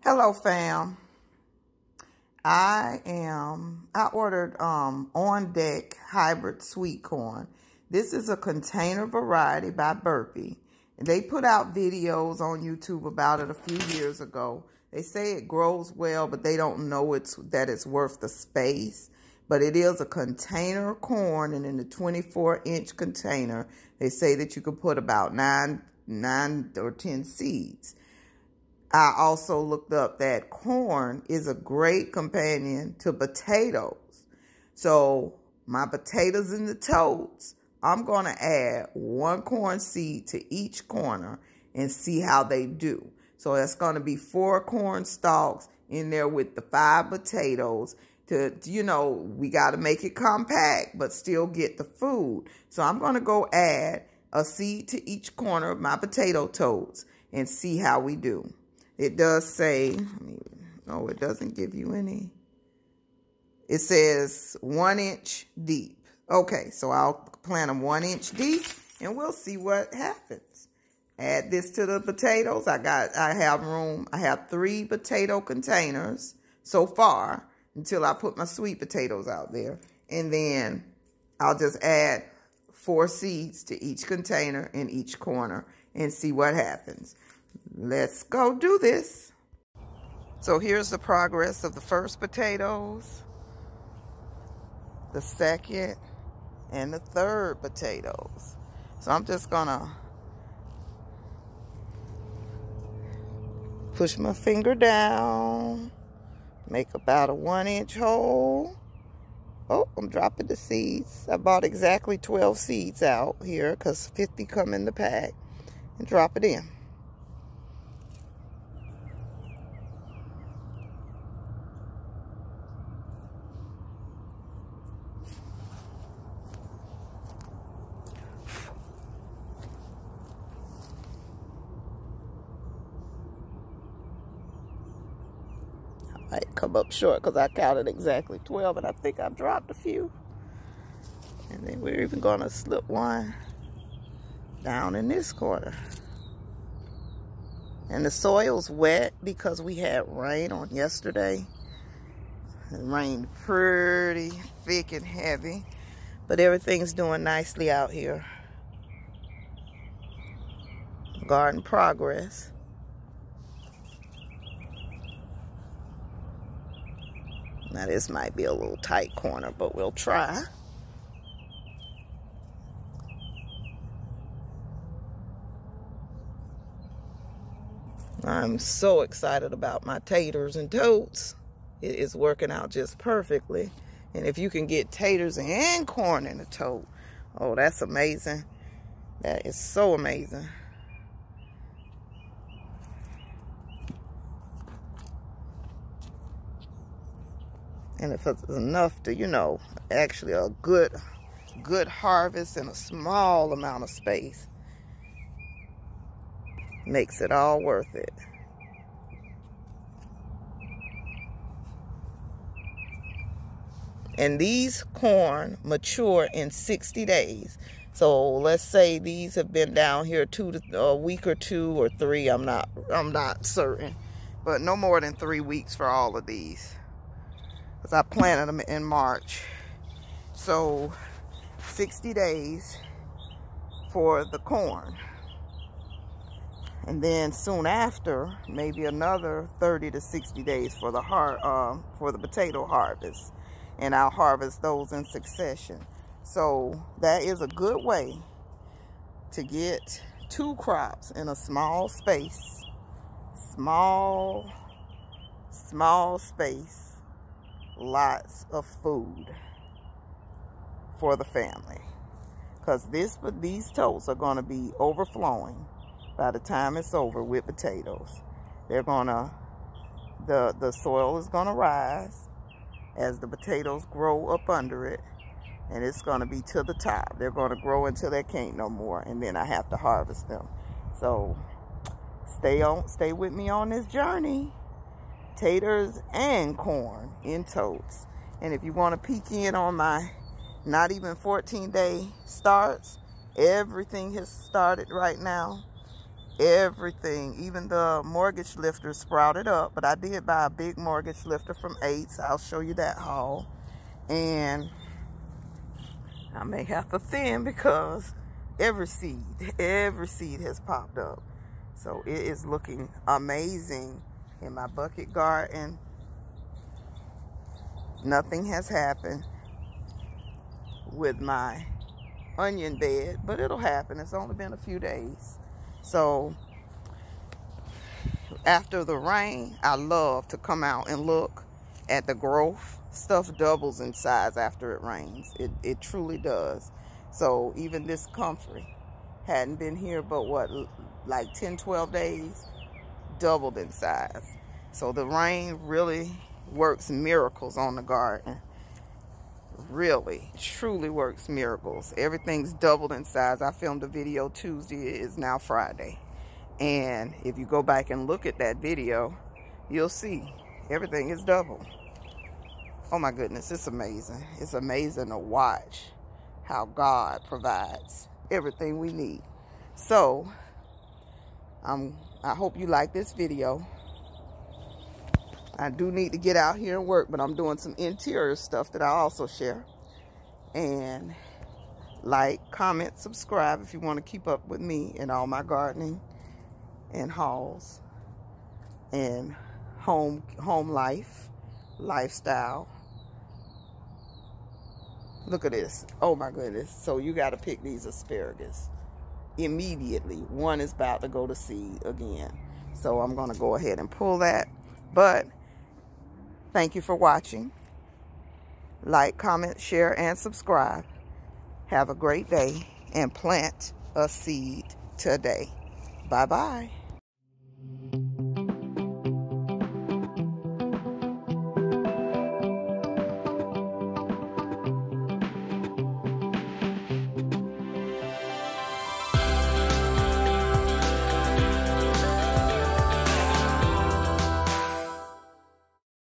Hello fam. I ordered on deck hybrid sweet corn. This is a container variety by Burpee. They put out videos on YouTube about it a few years ago. They say it grows well, but they don't know that it's worth the space. But it is a container of corn, and in the 24-inch container, they say that you could put about 9 or 10 seeds. I also looked up that corn is a great companion to potatoes. So my potatoes in the totes, I'm going to add 1 corn seed to each corner and see how they do. So that's going to be 4 corn stalks in there with the 5 potatoes. We got to make it compact, but still get the food. So I'm going to go add a seed to each corner of my potato totes and see how we do. It does say, no, it doesn't give you any. It says 1 inch deep. Okay, so I'll plant them 1 inch deep and we'll see what happens. Add this to the potatoes. I have 3 potato containers so far until I put my sweet potatoes out there. And then I'll just add 4 seeds to each container in each corner and see what happens. Let's go do this. So here's the progress of the first potatoes, the second, and the third potatoes. So I'm just gonna push my finger down, make about a 1 inch hole. Oh, I'm dropping the seeds. I bought exactly 12 seeds out here because 50 come in the pack, and drop it in. I come up short because I counted exactly 12 and I think I dropped a few. And then we're even going to slip one down in this corner. And the soil's wet because we had rain on yesterday. It rained pretty thick and heavy, but everything's doing nicely out here. Garden progress. Now this might be a little tight corner, but we'll try. I'm so excited about my taters and totes. It is working out just perfectly. And if you can get taters and corn in a tote, oh, that's amazing. That is so amazing. And if it's enough to, actually a good harvest in a small amount of space, makes it all worth it. And these corn mature in 60 days. So let's say these have been down here a week or 2 or 3. I'm not certain, but no more than 3 weeks for all of these. Because I planted them in March. So 60 days for the corn. And then soon after, maybe another 30 to 60 days for the potato harvest. And I'll harvest those in succession. So that is a good way to get 2 crops in a small space. Small space. Lots of food for the family, because these totes are going to be overflowing by the time it's over with potatoes. The soil is going to rise as the potatoes grow up under it, and it's going to be to the top. They're going to grow until they can't no more, and then I have to harvest them. So stay with me on this journey. Taters and corn in totes. And if you want to peek in on my not even 14-day starts, everything has started right now. Everything, even the mortgage lifter sprouted up, but I did buy a big mortgage lifter from TATERS. I'll show you that haul. And I may have to thin because every seed has popped up. So it is looking amazing in my bucket garden. Nothing has happened with my onion bed, but it'll happen. It's only been a few days. So after the rain, I love to come out and look at the growth. Stuff doubles in size after it rains. It truly does. So even this comfrey hadn't been here but what, like 10-12 days, doubled in size. So the rain really works miracles on the garden. Really, truly works miracles. Everything's doubled in size. I filmed a video Tuesday. It is now Friday. And if you go back and look at that video, you'll see everything is double. Oh my goodness, it's amazing. It's amazing to watch how God provides everything we need. So, I hope you like this video. I do need to get out here and work, but I'm doing some interior stuff that I'll also share. And like, comment, subscribe if you want to keep up with me and all my gardening and hauls and home life, lifestyle. Look at this. Oh my goodness. So you got to pick these asparagus immediately. One is about to go to seed again. So I'm going to go ahead and pull that. But thank you for watching. Like, comment, share, and subscribe. Have a great day and plant a seed today. Bye-bye.